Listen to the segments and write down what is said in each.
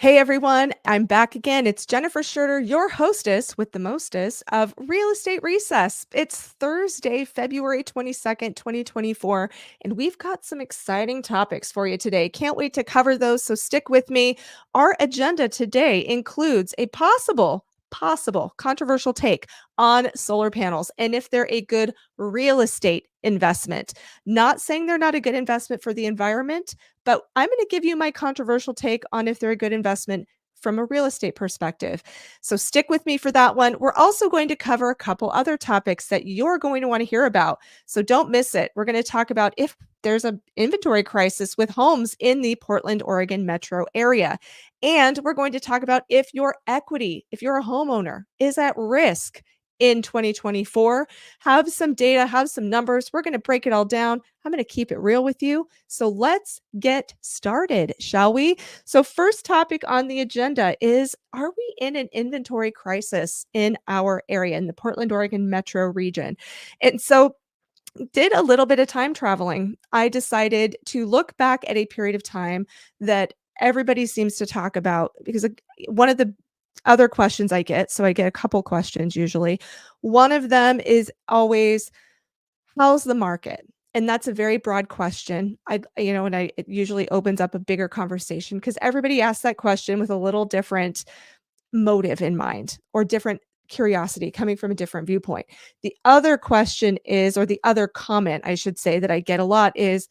Hey everyone, I'm back again. It's Jennifer Schroeder, your hostess with the mostest of Real Estate Recess. It's Thursday, February 22nd, 2024, and we've got some exciting topics for you today. Can't wait to cover those, so stick with me. Our agenda today includes a possible controversial take on solar panels and if they're a good real estate investment. Not saying they're not a good investment for the environment, but I'm going to give you my controversial take on if they're a good investment from a real estate perspective. So stick with me for that one. We're also going to cover a couple other topics that you're going to want to hear about. So don't miss it. We're going to talk about if there's an inventory crisis with homes in the Portland, Oregon metro area. And we're going to talk about if your equity, if you're a homeowner, is at risk in 2024. Have some data, have some numbers. We're going to break it all down. I'm going to keep it real with you. So let's get started, shall we? So, first topic on the agenda is, are we in an inventory crisis in our area, in the Portland, Oregon metro region? And so, did a little bit of time traveling. I decided to look back at a period of time that everybody seems to talk about because one of the other questions I get, so I get a couple questions usually. One of them is always, how's the market? And that's a very broad question. It usually opens up a bigger conversation because everybody asks that question with a little different motive in mind or different curiosity coming from a different viewpoint. The other question is, or the other comment I should say that I get a lot is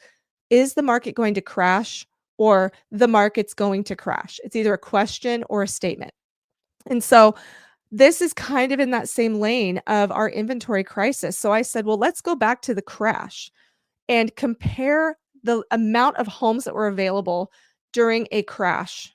the market going to crash or the market's going to crash? It's either a question or a statement. And so this is kind of in that same lane of our inventory crisis. So I said, well, let's go back to the crash and compare the amount of homes that were available during a crash,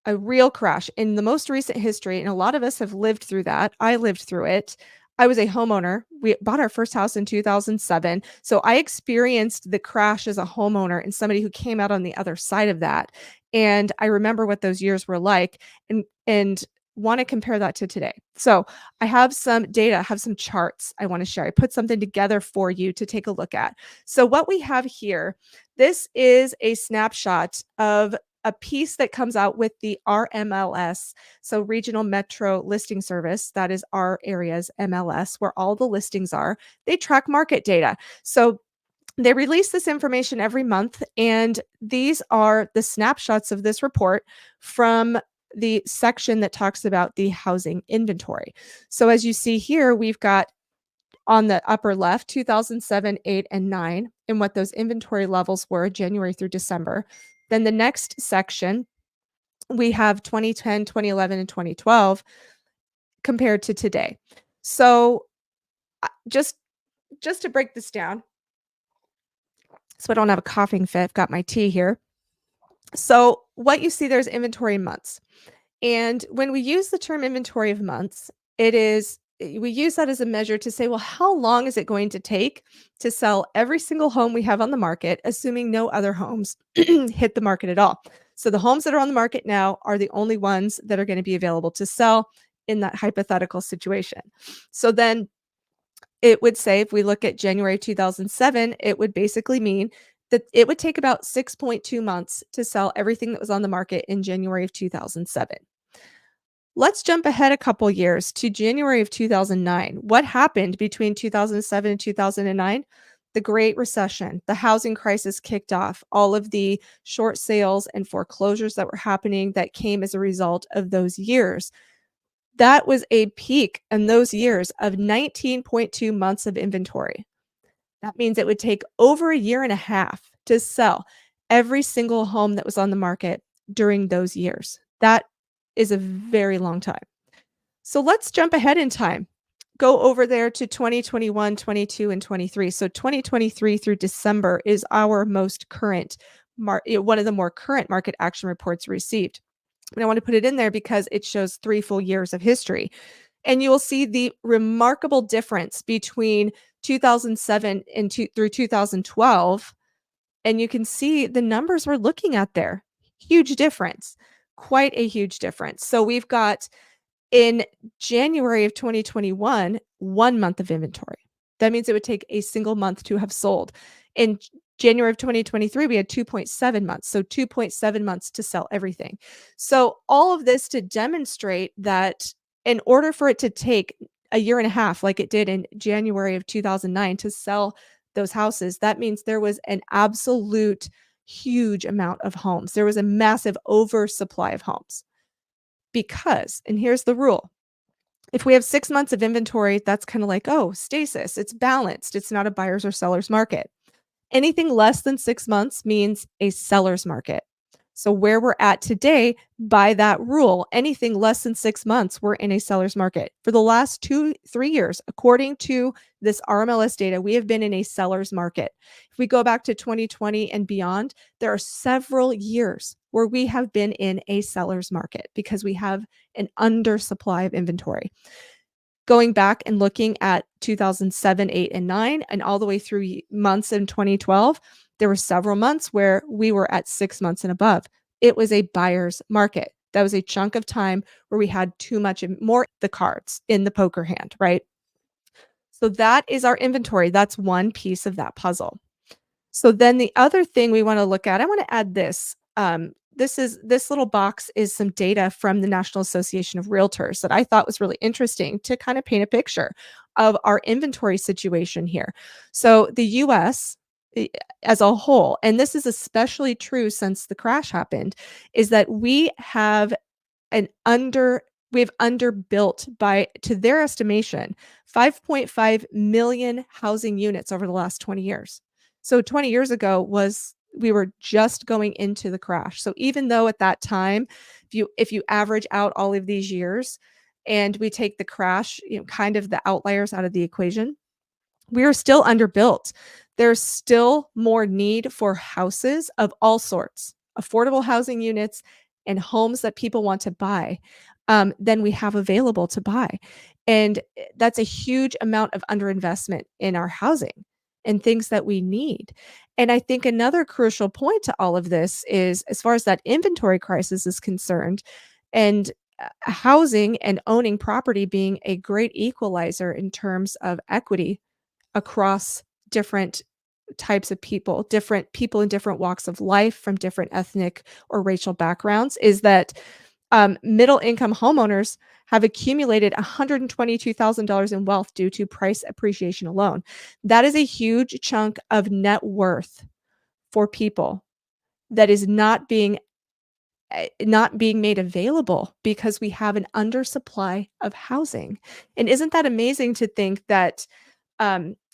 a real crash in the most recent history. And a lot of us have lived through that. I lived through it. I was a homeowner. We bought our first house in 2007. So I experienced the crash as a homeowner and somebody who came out on the other side of that. And I remember what those years were like and want to compare that to today. So I have some data, I have some charts I want to share. I put something together for you to take a look at. So what we have here, this is a snapshot of a piece that comes out with the RMLS, so Regional Metro Listing Service. That is our area's MLS, where all the listings are. They track market data. So they release this information every month, and these are the snapshots of this report from the section that talks about the housing inventory. So as you see here, we've got on the upper left 2007, 8, and 9, and what those inventory levels were January through December. Then the next section, we have 2010, 2011, and 2012 compared to today. So just to break this down, so I don't have a coughing fit, I've got my tea here. So what you see there's inventory in months. And when we use the term inventory of months, we use that as a measure to say, well, how long is it going to take to sell every single home we have on the market, assuming no other homes hit the market at all? So the homes that are on the market now are the only ones that are going to be available to sell in that hypothetical situation. So then it would say, if we look at January 2007, it would basically mean that it would take about 6.2 months to sell everything that was on the market in January of 2007. Let's jump ahead a couple years to January of 2009. What happened between 2007 and 2009? The Great Recession, the housing crisis kicked off, all of the short sales and foreclosures that were happening that came as a result of those years. That was a peak in those years of 19.2 months of inventory. That means it would take over a year and a half to sell every single home that was on the market during those years. That is a very long time. So let's jump ahead in time. Go over there to 2021, 22, and 23. So 2023 through December is our most current, one of the more current market action reports received. And I want to put it in there because it shows 3 full years of history. And you will see the remarkable difference between 2007 and through 2012. And you can see the numbers we're looking at there. Huge difference, quite a huge difference. So we've got in January of 2021, 1 month of inventory. That means it would take a single month to have sold. In January of 2023, we had 2.7 months. So 2.7 months to sell everything. So all of this to demonstrate that in order for it to take a year and a half, like it did in January of 2009, to sell those houses, that means there was an absolute huge amount of homes. There was a massive oversupply of homes because, and here's the rule, if we have 6 months of inventory, that's kind of like, oh, stasis, it's balanced. It's not a buyer's or seller's market. Anything less than 6 months means a seller's market. So where we're at today, by that rule, anything less than 6 months, we're in a seller's market. For the last 3 years, according to this RMLS data, we have been in a seller's market. If we go back to 2020 and beyond, there are several years where we have been in a seller's market because we have an undersupply of inventory. Going back and looking at 2007, 8, and 9, and all the way through months in 2012, there were several months where we were at 6 months and above. It was a buyer's market. That was a chunk of time where we had too much more the cards in the poker hand, right? So that is our inventory. That's one piece of that puzzle. So then the other thing we want to look at, I want to add this. This little box is some data from the National Association of Realtors that I thought was really interesting to kind of paint a picture of our inventory situation here. So the US as a whole, and this is especially true since the crash happened, is that an under we've underbuilt by, to their estimation, 5.5 million housing units over the last 20 years. So 20 years ago we were just going into the crash. So even though at that time, if you average out all of these years and we take the crash, kind of the outliers out of the equation, we are still underbuilt. There's still more need for houses of all sorts, affordable housing units and homes that people want to buy, than we have available to buy. And that's a huge amount of underinvestment in our housing and things that we need. And I think another crucial point to all of this is, as far as that inventory crisis is concerned, and housing and owning property being a great equalizer in terms of equity across different types of different people in different walks of life from different ethnic or racial backgrounds, is that middle income homeowners have accumulated $122,000 in wealth due to price appreciation alone. That is a huge chunk of net worth for people that is not being made available because we have an undersupply of housing. And isn't that amazing to think that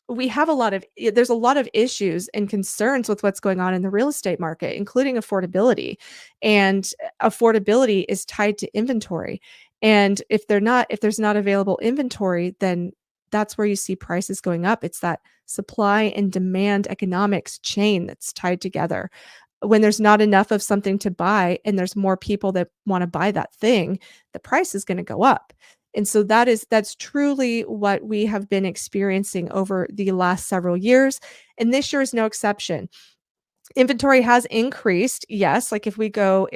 we have there's a lot of issues and concerns with what's going on in the real estate market, including affordability. And affordability is tied to inventory. And if there's not available inventory, then that's where you see prices going up. It's that supply and demand economics chain that's tied together. When there's not enough of something to buy and there's more people that want to buy that thing, the price is going to go up. And so that's truly what we have been experiencing over the last several years. And this year is no exception. Inventory has increased. Yes. Like if we go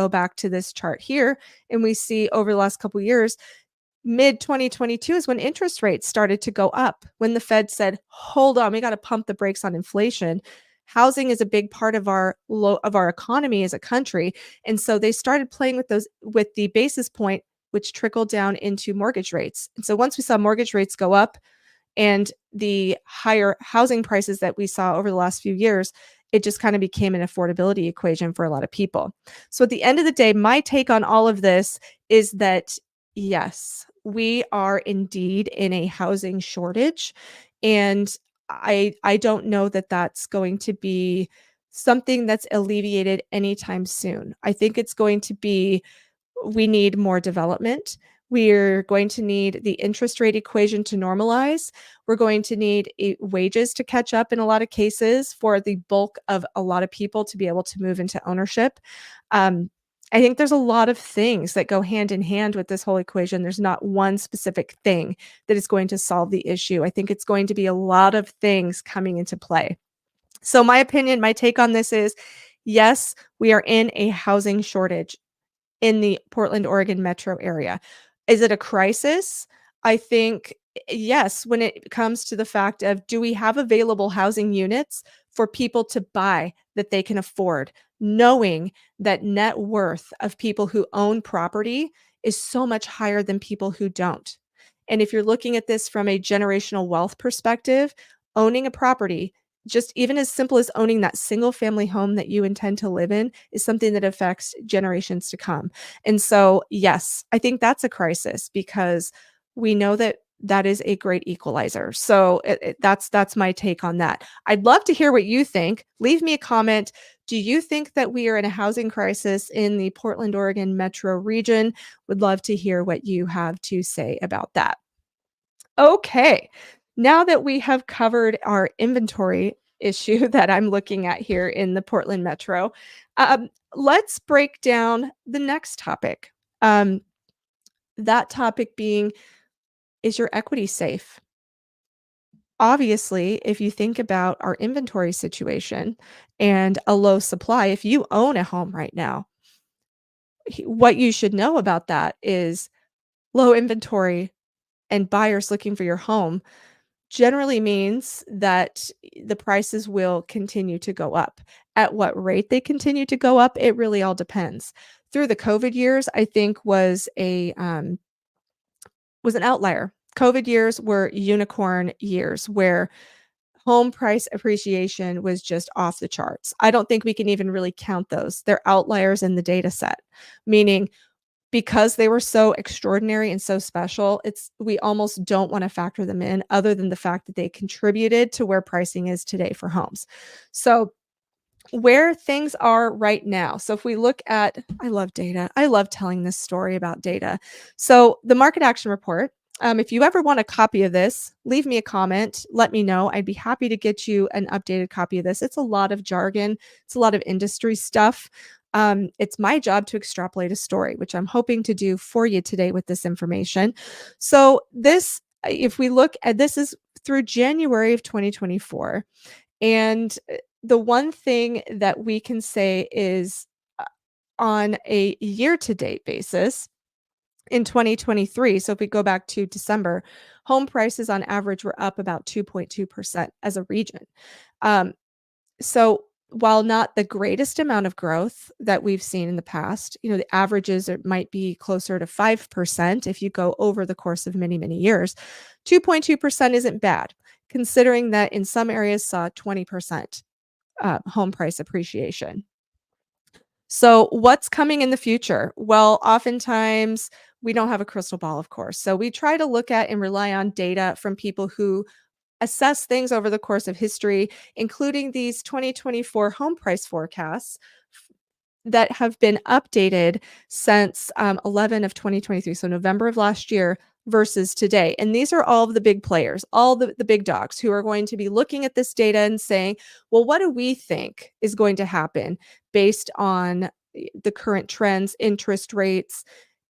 back to this chart here and we see over the last couple of years, mid 2022 is when interest rates started to go up, when the Fed said, hold on, we got to pump the brakes on inflation. Housing is a big part of our economy as a country. And so they started playing with the basis point, which trickled down into mortgage rates. And so once we saw mortgage rates go up and the higher housing prices that we saw over the last few years, it just kind of became an affordability equation for a lot of people. So at the end of the day, my take on all of this is that, yes, we are indeed in a housing shortage. And I don't know that that's going to be something that's alleviated anytime soon. I think it's going to be, we need more development. We're going to need the interest rate equation to normalize. We're going to need wages to catch up in a lot of cases for the bulk of a lot of people to be able to move into ownership. I think there's a lot of things that go hand in hand with this whole equation. There's not one specific thing that is going to solve the issue. I think it's going to be a lot of things coming into play. So my opinion, my take on this is, yes, we are in a housing shortage in the Portland, Oregon metro area. Is it a crisis? I think yes, when it comes to the fact of, do we have available housing units for people to buy that they can afford, knowing that net worth of people who own property is so much higher than people who don't. And if you're looking at this from a generational wealth perspective, owning a property, just even as simple as owning that single family home that you intend to live in, is something that affects generations to come. And so, yes, I think that's a crisis because we know that that is a great equalizer. So that's my take on that. I'd love to hear what you think. Leave me a comment. Do you think that we are in a housing crisis in the Portland, Oregon metro region? Would love to hear what you have to say about that. Okay. Now that we have covered our inventory issue that I'm looking at here in the Portland metro, let's break down the next topic. Um, that topic being, is your equity safe? Obviously, if you think about our inventory situation and a low supply, if you own a home right now, what you should know about that is low inventory and buyers looking for your home generally means that the prices will continue to go up. At what rate they continue to go up, it really all depends. Through the COVID years, I think was an outlier. COVID years were unicorn years where home price appreciation was just off the charts. I don't think we can even really count those. They're outliers in the data set, meaning because they were so extraordinary and so special, we almost don't want to factor them in other than the fact that they contributed to where pricing is today for homes. So where things are right now. So if we look at, I love data. I love telling this story about data. So the market action report, if you ever want a copy of this, leave me a comment. Let me know. I'd be happy to get you an updated copy of this. It's a lot of jargon. It's a lot of industry stuff. It's my job to extrapolate a story, which I'm hoping to do for you today with this information. So this, if we look at this is through January of 2024. And the one thing that we can say is on a year to date basis in 2023, so if we go back to December, home prices on average were up about 2.2% as a region. Um, so while not the greatest amount of growth that we've seen in the past, the averages might be closer to 5% if you go over the course of many, many years. 2.2% isn't bad, considering that in some areas saw 20% home price appreciation. So, what's coming in the future? Well, oftentimes we don't have a crystal ball, of course. So, we try to look at and rely on data from people who assess things over the course of history, including these 2024 home price forecasts that have been updated since 11 of 2023, so November of last year versus today. And these are all of the big players, all the big dogs who are going to be looking at this data and saying, well, what do we think is going to happen based on the current trends, interest rates,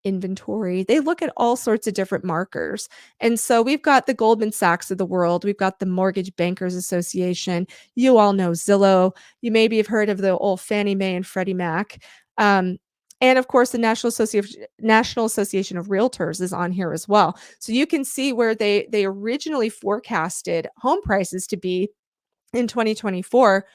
inventory? They look at all sorts of different markers. And so we've got the Goldman Sachs of the world. We've got the Mortgage Bankers Association. You all know Zillow. You maybe have heard of the old Fannie Mae and Freddie Mac. And of course, the National Association of Realtors is on here as well. So you can see where they originally forecasted home prices to be in 2024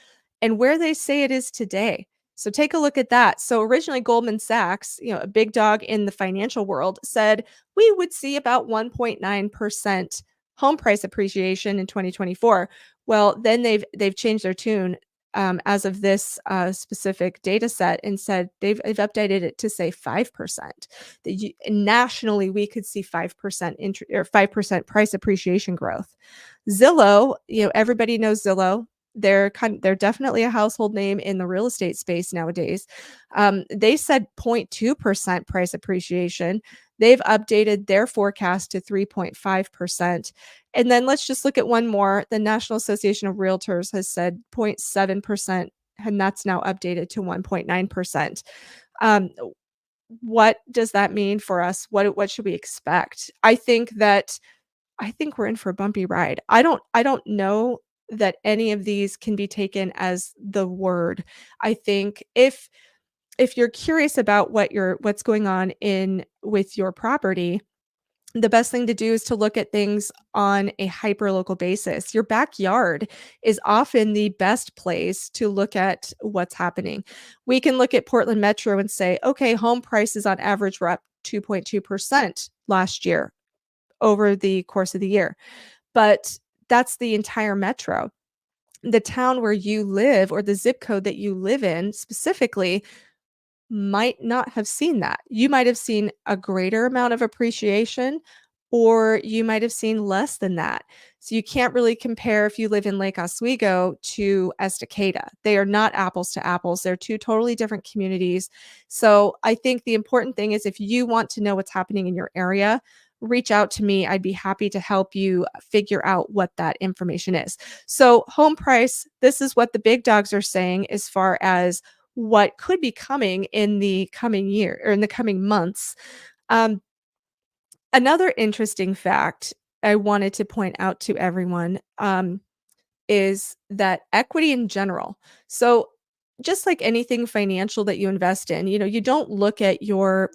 and where they say it is today. So take a look at that. So originally Goldman Sachs, a big dog in the financial world, said we would see about 1.9% home price appreciation in 2024. Well, then they've changed their tune as of this specific data set and said they've updated it to say 5%. Nationally, we could see 5% or 5% price appreciation growth. Zillow, everybody knows Zillow. They're definitely a household name in the real estate space nowadays. They said 0.2% price appreciation. They've updated their forecast to 3.5%. And then let's just look at one more. The National Association of Realtors has said 0.7%, and that's now updated to 1.9%. What does that mean for us? What should we expect? I think we're in for a bumpy ride. I don't know that any of these can be taken as the word. I think if you're curious about what's going on with your property, The best thing to do is to look at things on a hyper-local basis. Your backyard is often the best place to look at what's happening. We can look at Portland Metro and say, "Okay, home prices on average were up 2.2% last year over the course of the year." But that's the entire metro. The town where you live or the zip code that you live in specifically might not have seen that. You might have seen a greater amount of appreciation, or you might have seen less than that. So you can't really compare if you live in Lake Oswego to Estacada. They are not apples to apples. They're two totally different communities. So I think the important thing is if you want to know what's happening in your area, reach out to me. I'd be happy to help you figure out what that information is. So, home price, this is what the big dogs are saying as far as what could be coming in the coming year or in the coming months. Um, Another interesting fact I wanted to point out to everyone is that equity in general. So, just like anything financial that you invest in, you don't look at your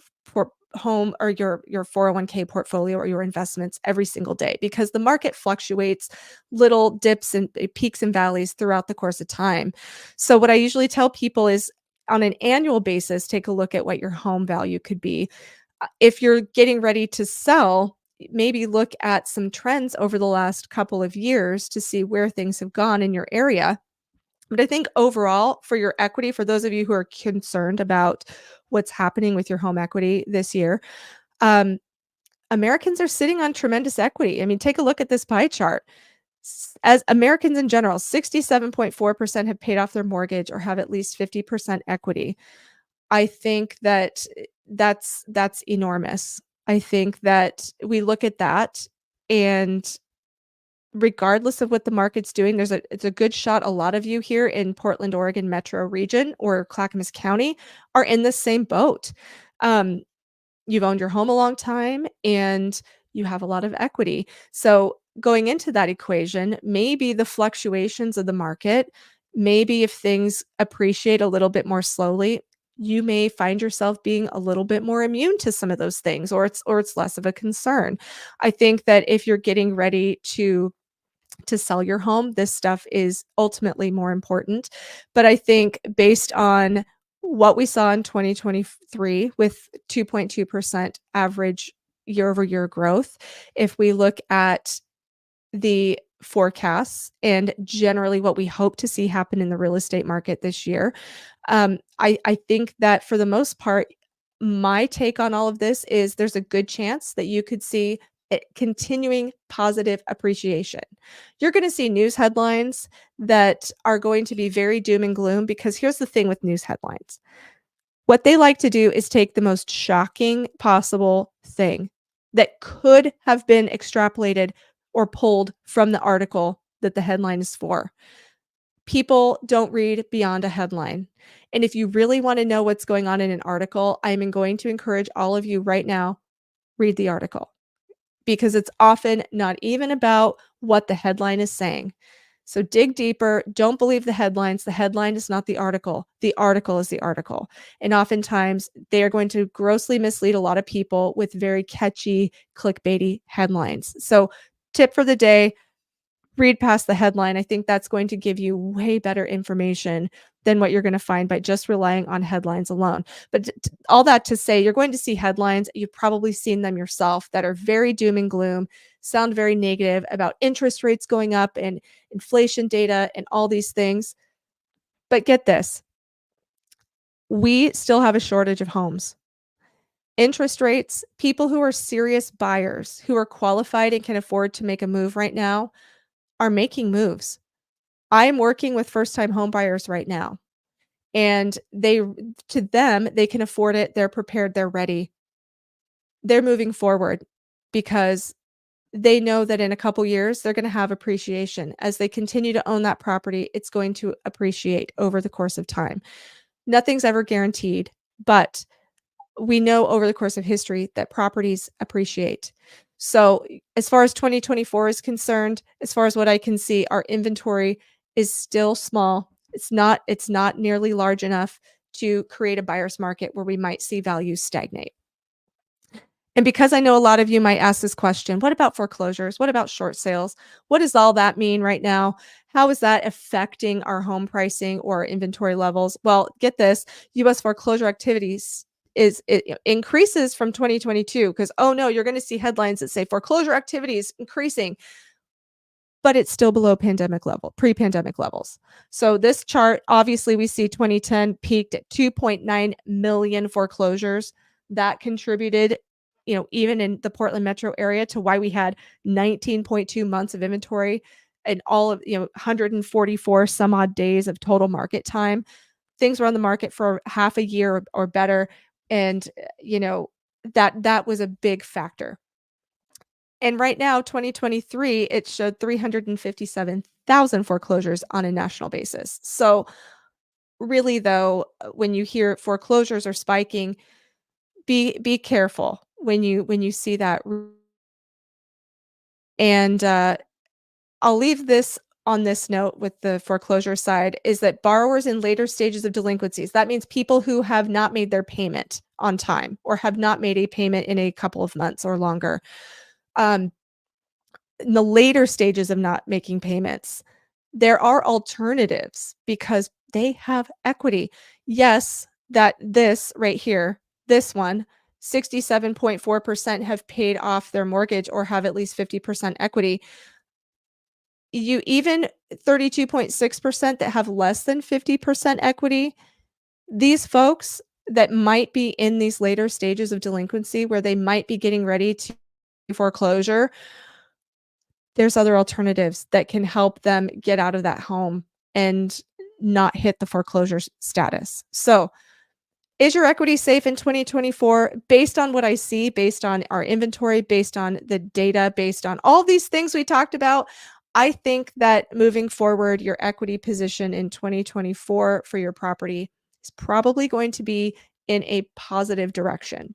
home or your 401k portfolio or your investments every single day because the market fluctuates little dips and peaks and valleys throughout the course of time. So what I usually tell people is on an annual basis, take a look at what your home value could be. If you're getting ready to sell, maybe look at some trends over the last couple of years to see where things have gone in your area. But I think overall, for your equity, for those of you who are concerned about what's happening with your home equity this year, um, Americans are sitting on tremendous equity. I mean, take a look at this pie chart. As Americans in general, 67.4% have paid off their mortgage or have at least 50% equity. I think that that's enormous. I think that we look at that and regardless of what the market's doing, it's a good shot a lot of you here in Portland, Oregon metro region or Clackamas County are in the same boat. Um, you've owned your home a long time and you have a lot of equity. So going into that equation, maybe the fluctuations of the market, maybe if things appreciate a little bit more slowly, you may find yourself being a little bit more immune to some of those things or it's less of a concern. I think that if you're getting ready to sell your home, this stuff is ultimately more important. But I think based on what we saw in 2023 with 2.2% average year over year growth, if we look at the forecasts and generally what we hope to see happen in the real estate market this year, I think that for the most part, my take on all of this is there's a good chance that you could see it continuing positive appreciation. You're going to see news headlines that are going to be very doom and gloom because here's the thing with news headlines. What they like to do is take the most shocking possible thing that could have been extrapolated or pulled from the article that the headline is for. People don't read beyond a headline. And if you really want to know what's going on in an article, I'm going to encourage all of you right now, read the article because it's often not even about what the headline is saying. So dig deeper. Don't believe the headlines. The headline is not the article. The article is the article. And oftentimes they are going to grossly mislead a lot of people with very catchy, clickbaity headlines. So, tip for the day, read past the headline. I think that's going to give you way better information than what you're going to find by just relying on headlines alone. But all that to say, you're going to see headlines, you've probably seen them yourself, that are very doom and gloom, sound very negative about interest rates going up and inflation data and all these things. But get this, we still have a shortage of homes. Interest rates, people who are serious buyers, who are qualified and can afford to make a move right now, are making moves. I am working with first-time home buyers right now, and to them, they can afford it, they're prepared, they're ready. They're moving forward because they know that in a couple years, they're gonna have appreciation. As they continue to own that property, it's going to appreciate over the course of time. Nothing's ever guaranteed, but we know over the course of history that properties appreciate. So, as far as 2024 is concerned, as far as what I can see, our inventory is still small. It's not nearly large enough to create a buyer's market where we might see values stagnate. And because I know a lot of you might ask this question, what about foreclosures? What about short sales? What does all that mean right now? How is that affecting our home pricing or inventory levels? Well, get this, US foreclosure activities increases from 2022 because oh no, you're going to see headlines that say foreclosure activities increasing, but it's still below pre-pandemic levels. So this chart, obviously we see 2010 peaked at 2.9 million foreclosures. That contributed, even in the Portland metro area to why we had 19.2 months of inventory and all of, 144 some odd days of total market time. Things were on the market for half a year or better. And, that was a big factor. And right now, 2023, it showed 357,000 foreclosures on a national basis. So, really, though, when you hear foreclosures are spiking, be careful when you see that. And I'll leave this on this note with the foreclosure side is that borrowers in later stages of delinquencies, that means people who have not made their payment on time or have not made a payment in a couple of months or longer. Um, in the later stages of not making payments, there are alternatives because they have equity. Yes, that this right here, this one, 67.4% have paid off their mortgage or have at least 50% equity. You even 32.6% that have less than 50% equity, these folks that might be in these later stages of delinquency where they might be getting ready to foreclosure, there's other alternatives that can help them get out of that home and not hit the foreclosure status. So, is your equity safe in 2024? Based on what I see, based on our inventory, based on the data, based on all these things we talked about, I think that moving forward, your equity position in 2024 for your property is probably going to be in a positive direction.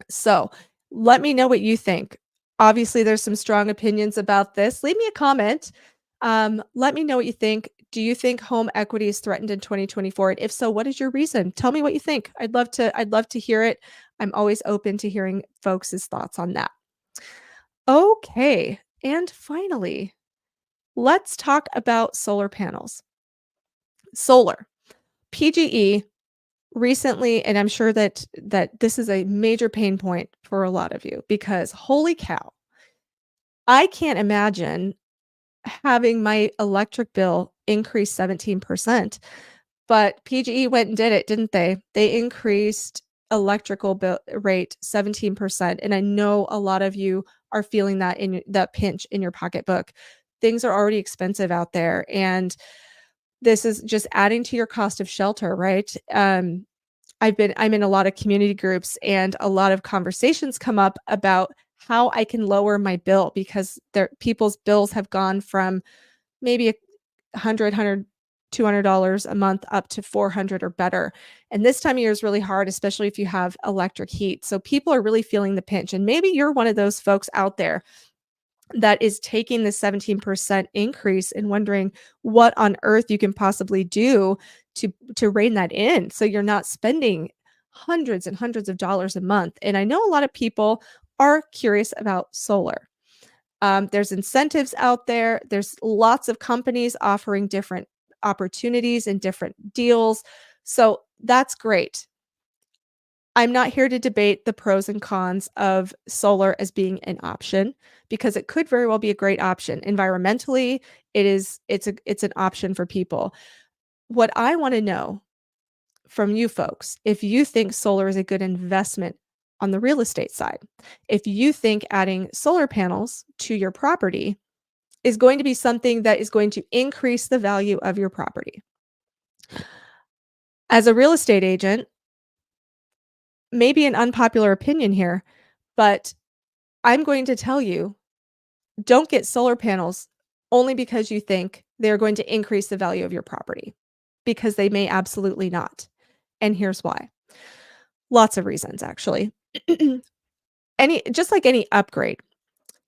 So let me know what you think. Obviously, there's some strong opinions about this. Leave me a comment. Let me know what you think. Do you think home equity is threatened in 2024? And if so, what is your reason? Tell me what you think. I'd love to hear it. I'm always open to hearing folks' thoughts on that. Okay. And finally, let's talk about solar panels. Solar. PGE recently, and I'm sure that this is a major pain point for a lot of you because holy cow, I can't imagine having my electric bill increase 17%. But PGE went and did it, didn't they? They increased electrical bill rate 17%. And I know a lot of you are feeling that in that pinch in your pocketbook. Things are already expensive out there. And this is just adding to your cost of shelter, right? I'm in a lot of community groups and a lot of conversations come up about how I can lower my bill because people's bills have gone from maybe $200 a month up to 400 or better. And this time of year is really hard, especially if you have electric heat. So people are really feeling the pinch. And maybe you're one of those folks out there that is taking the 17% increase and wondering what on earth you can possibly do to rein that in so you're not spending hundreds and hundreds of dollars a month. And I know a lot of people are curious about solar. There's incentives out there. There's lots of companies offering different opportunities and different deals. So that's great. I'm not here to debate the pros and cons of solar as being an option because it could very well be a great option. Environmentally, it's an option for people. What I want to know from you folks, if you think solar is a good investment on the real estate side, if you think adding solar panels to your property is going to be something that is going to increase the value of your property. As a real estate agent, maybe an unpopular opinion here, but I'm going to tell you, don't get solar panels only because you think they're going to increase the value of your property, because they may absolutely not. And here's why. Lots of reasons, actually. Just like any upgrade,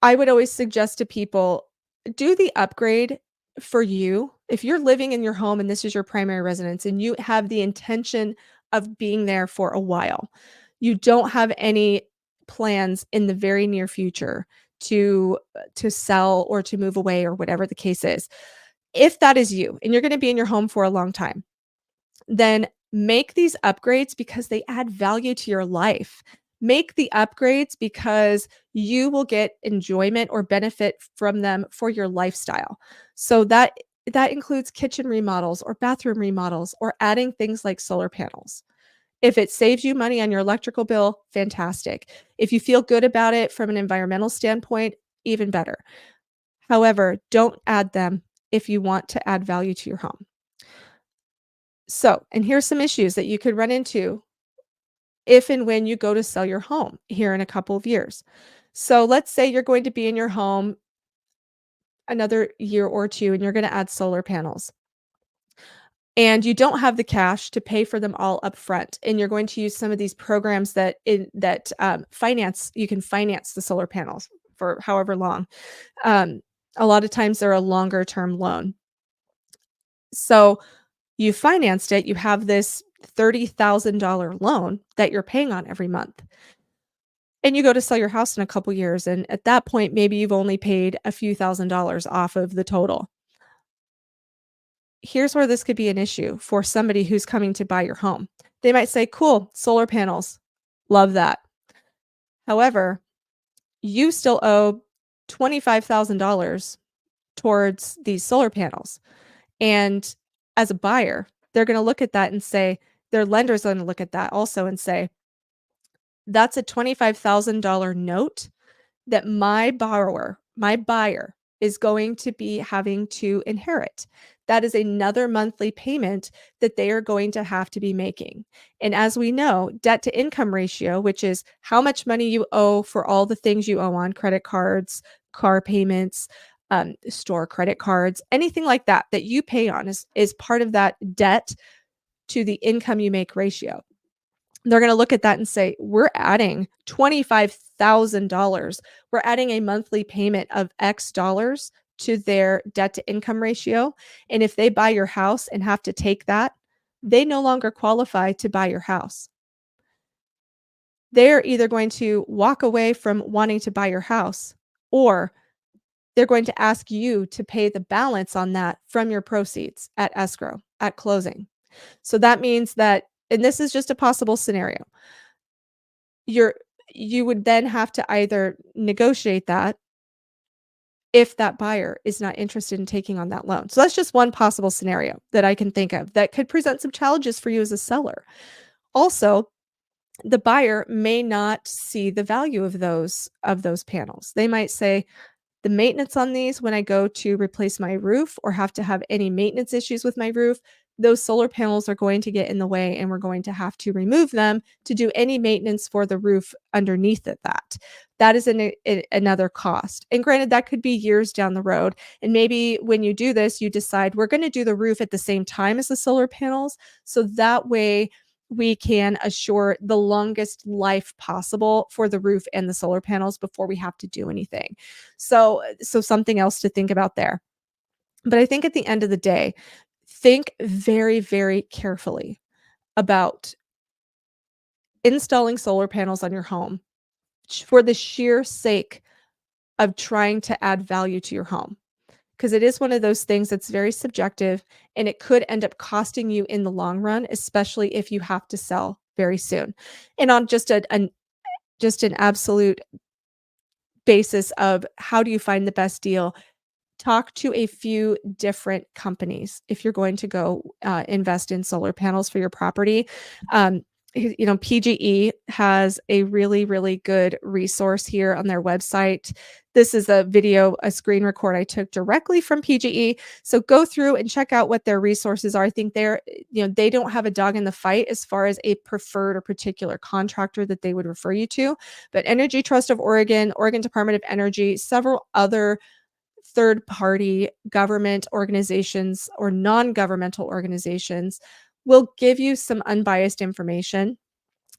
I would always suggest to people, do the upgrade for you. If you're living in your home and this is your primary residence and you have the intention of being there for a while, you don't have any plans in the very near future to sell or to move away or whatever the case is. If that is you and you're going to be in your home for a long time, then make these upgrades because they add value to your life. Make the upgrades because you will get enjoyment or benefit from them for your lifestyle. So that includes kitchen remodels or bathroom remodels or adding things like solar panels. If it saves you money on your electrical bill, fantastic. If you feel good about it from an environmental standpoint, even better. However, don't add them if you want to add value to your home. So, and here's some issues that you could run into if and when you go to sell your home here in a couple of years. So, let's say you're going to be in your home another year or two and you're going to add solar panels and you don't have the cash to pay for them all up front and you're going to use some of these programs that finance you can finance the solar panels for however long. um, a lot of times they're a longer term loan, so you financed it, you have this $30,000 loan that you're paying on every month. And you go to sell your house in a couple years, and at that point, maybe you've only paid a few $1,000s off of the total. Here's where this could be an issue for somebody who's coming to buy your home. They might say, "Cool, solar panels. Love that." However, you still owe $25,000 towards these solar panels. And as a buyer, they're going to look at that and say, their lender's going to look at that also and say, that's a $25,000 note that my borrower, my buyer, is going to be having to inherit. That is another monthly payment that they are going to have to be making. And as we know, debt to income ratio, which is how much money you owe for all the things you owe on credit cards, car payments, store credit cards, anything like that that you pay on is part of that debt to the income you make ratio. They're going to look at that and say, we're adding $25,000. We're adding a monthly payment of X dollars to their debt to income ratio. And if they buy your house and have to take that, they no longer qualify to buy your house. They're either going to walk away from wanting to buy your house, or they're going to ask you to pay the balance on that from your proceeds at escrow, at closing. So that means that, and this is just a possible scenario, you would then have to either negotiate that if that buyer is not interested in taking on that loan. So that's just one possible scenario that I can think of that could present some challenges for you as a seller. Also, the buyer may not see the value of those panels. They might say, the maintenance on these, when I go to replace my roof or have to have any maintenance issues with my roof, those solar panels are going to get in the way and we're going to have to remove them to do any maintenance for the roof underneath it. That is another cost. And granted, that could be years down the road. And maybe when you do this, you decide we're going to do the roof at the same time as the solar panels. So that way we can assure the longest life possible for the roof and the solar panels before we have to do anything. So something else to think about there. But I think at the end of the day, think very, very carefully about installing solar panels on your home for the sheer sake of trying to add value to your home. Because it is one of those things that's very subjective and it could end up costing you in the long run, especially if you have to sell very soon. And on just an absolute basis of how do you find the best deal, talk to a few different companies if you're going to go invest in solar panels for your property. PGE has a really, really good resource here on their website. This is a screen record I took directly from PGE. So go through and check out what their resources are. I think they don't have a dog in the fight as far as a preferred or particular contractor that they would refer you to, but Energy Trust of Oregon, Oregon Department of Energy, several other third-party government organizations or non-governmental organizations will give you some unbiased information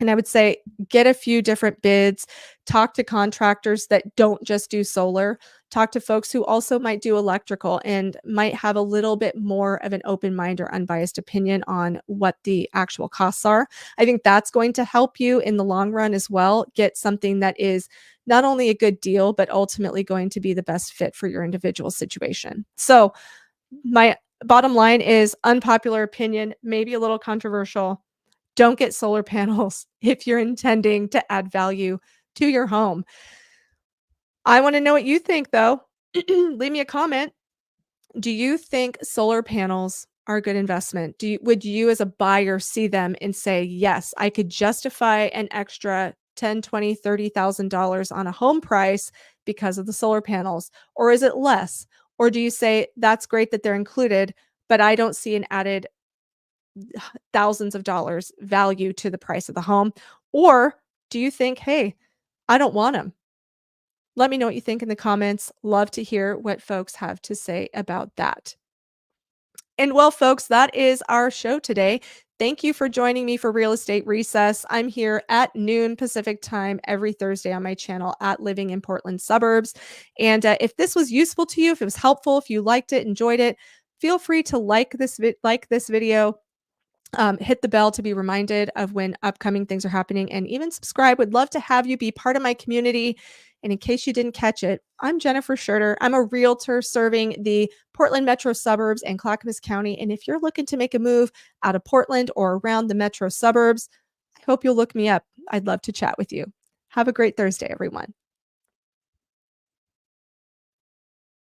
And I would say get a few different bids, talk to contractors that don't just do solar, talk to folks who also might do electrical and might have a little bit more of an open mind or unbiased opinion on what the actual costs are. I think that's going to help you in the long run as well, get something that is not only a good deal, but ultimately going to be the best fit for your individual situation. So, my bottom line is unpopular opinion, maybe a little controversial. Don't get solar panels if you're intending to add value to your home. I wanna know what you think, though. Leave me a comment. Do you think solar panels are a good investment? Would you as a buyer see them and say, "Yes, I could justify an extra 10, 20, $30,000 on a home price because of the solar panels?" Or is it less? Or do you say, "That's great that they're included, but I don't see an added thousands of dollars value to the price of the home?" Or do you think, "Hey, I don't want them"? Let me know what you think in the comments. Love to hear what folks have to say about that. And well, folks, that is our show today. Thank you for joining me for Real Estate Recess. I'm here at noon Pacific time every Thursday on my channel at Living in Portland Suburbs. And if this was useful to you, if it was helpful, if you liked it, enjoyed it, feel free to like this video. Hit the bell to be reminded of when upcoming things are happening, and even subscribe. Would love to have you be part of my community. And in case you didn't catch it, I'm Jennifer Schurter. I'm a realtor serving the Portland Metro Suburbs and Clackamas County. And if you're looking to make a move out of Portland or around the Metro Suburbs, I hope you'll look me up. I'd love to chat with you. Have a great Thursday, everyone.